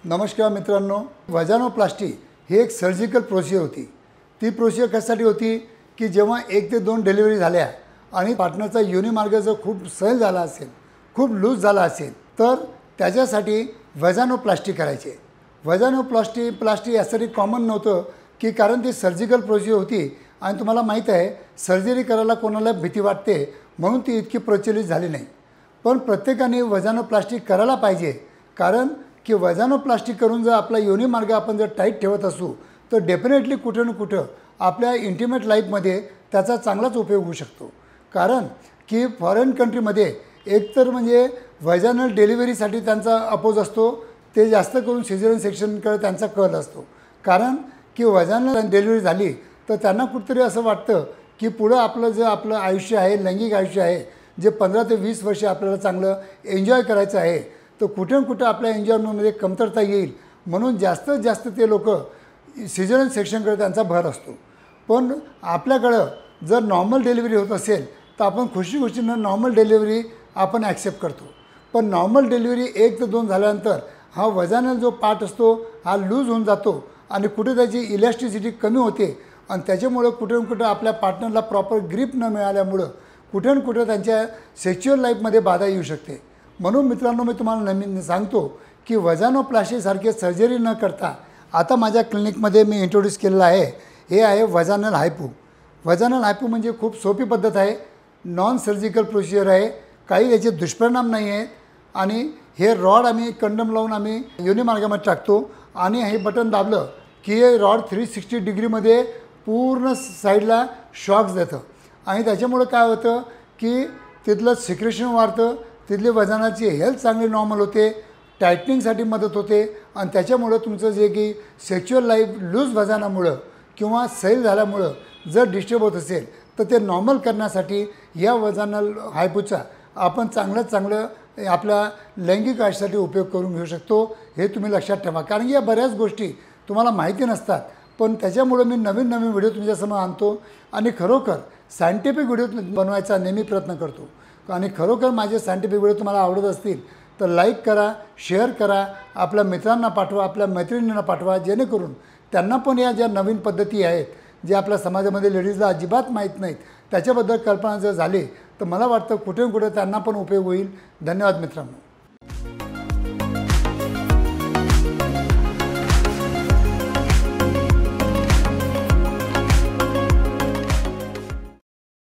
नमस्कार मित्रांनो, वजानोप्लास्टी ही एक सर्जिकल प्रोसिजर होती। ती प्रोसिजर कशासाठी होती की जेव्हा 1 ते 2 डिलिव्हरी झाल्या आणि पार्टनरचा योनी मार्ग जर खूप सैल झाला असेल, खूप लूज झाला असेल, तर त्याच्यासाठी वजानोप्लास्टी करायचे। वजानोप्लास्टी यासाठी कॉमन नव्हतं की कारण ती सर्जिकल प्रोसिजर होती आणि तुम्हाला माहीत आहे सर्जरी करायला कोणाला भीती वाटते म्हणून ती इतकी प्रचलित झाली नाही। पण प्रत्येकाने वजानोप्लास्टी करायला पाहिजे, कारण की वजानोप्लास्टी करून जर आपला योनी मार्ग आपण जर टाईट ठेवत असू तर डेफिनेटली कुठं ना कुठं आपल्या इंटिमेट लाईफमध्ये त्याचा चांगलाच उपयोग होऊ शकतो। कारण की फॉरेन कंट्रीमध्ये एकतर म्हणजे वजानल डिलिव्हरीसाठी त्यांचा अपोज असतो, ते जास्त करून सिझेरियन सेक्शनकडे त्यांचा कल असतो। कारण की वजानल डिलिव्हरी झाली तर त्यांना कुठेतरी असं वाटतं की पुढं आपलं जे आपलं आयुष्य आहे, लैंगिक आयुष्य आहे, जे 15 ते 20 वर्ष आपल्याला चांगलं एन्जॉय करायचं आहे, तर कुठे ना कुठे आपल्या एन्जॉयमेंटमध्ये कमतरता येईल म्हणून जास्तीत जास्त ते लोक सिझेरियन सेक्शनकडे त्यांचा भर असतो। पण आपल्याकडं जर नॉर्मल डिलिव्हरी होत असेल तर आपण खुशीनं नॉर्मल डिलिव्हरी आपण ॲक्सेप्ट करतो। पण नॉर्मल डिलिव्हरी 1 ते 2 झाल्यानंतर हा वजानल जो पार्ट असतो हा लूज होऊन जातो आणि कुठे त्याची इलॅस्टिसिटी कमी होते आणि त्याच्यामुळे कुठे ना कुठे आपल्या पार्टनरला प्रॉपर ग्रिप न मिळाल्यामुळं कुठे ना कुठे त्यांच्या सेक्शुअल लाईफमध्ये बाधा येऊ शकते। म्हणून मित्रांनो, मी तुम्हाला नेहमी सांगतो की वजानोप्लास्टीसारखे सर्जरी न करता आता माझ्या क्लिनिकमध्ये मी इंट्रोड्यूस केलेलं आहे, हे आहे वजानल हायपो। वजानल हायपो म्हणजे खूप सोपी पद्धत आहे, नॉन सर्जिकल प्रोसिजर आहे, काही याचे दुष्परिणाम नाही आहेत आणि हे रॉड आम्ही कंडम लावून आम्ही योनी मार्गामध्ये टाकतो आणि हे बटन दाबलं की हे रॉड 360 डिग्रीमध्ये पूर्ण साईडला शॉक्स देतं आणि त्याच्यामुळे काय होतं की तिथलं सिक्रेशन वाढतं, तिथली वजनाची हेल्थ चांगली नॉर्मल होते, टायटनिंगसाठी मदत होते आणि त्याच्यामुळं तुमचं जे की सेक्शुअल लाईफ लूज वजनामुळं किंवा सैल झाल्यामुळं जर डिस्टर्ब होत असेल तर ते नॉर्मल करण्यासाठी या वजानल हायपोचा आपण चांगलं आपल्या लैंगिक आयुष्यासाठी उपयोग करून घेऊ शकतो। हे तुम्ही लक्षात ठेवा, कारण की या बऱ्याच गोष्टी तुम्हाला माहिती नसतात, पण त्याच्यामुळे मी नवीन व्हिडिओ तुमच्यासमोर आणतो आणि खरोखर सायंटिफिक व्हिडिओ बनवायचा नेहमी प्रयत्न करतो। आणि खरोखर माझे सायंटिफिक व्हिडिओ तुम्हाला आवडत असतील तर लाईक करा, शेअर करा, आपल्या मित्रांना पाठवा, आपल्या मैत्रिणींना पाठवा, जेणेकरून त्यांना पण या ज्या नवीन पद्धती आहेत जे आपल्या समाजामध्ये लेडीजला अजिबात माहीत नाहीत त्याच्याबद्दल कल्पना जर झाली तर मला वाटतं कुठे ना कुठे त्यांना पण उपयोग होईल। धन्यवाद मित्रांनो।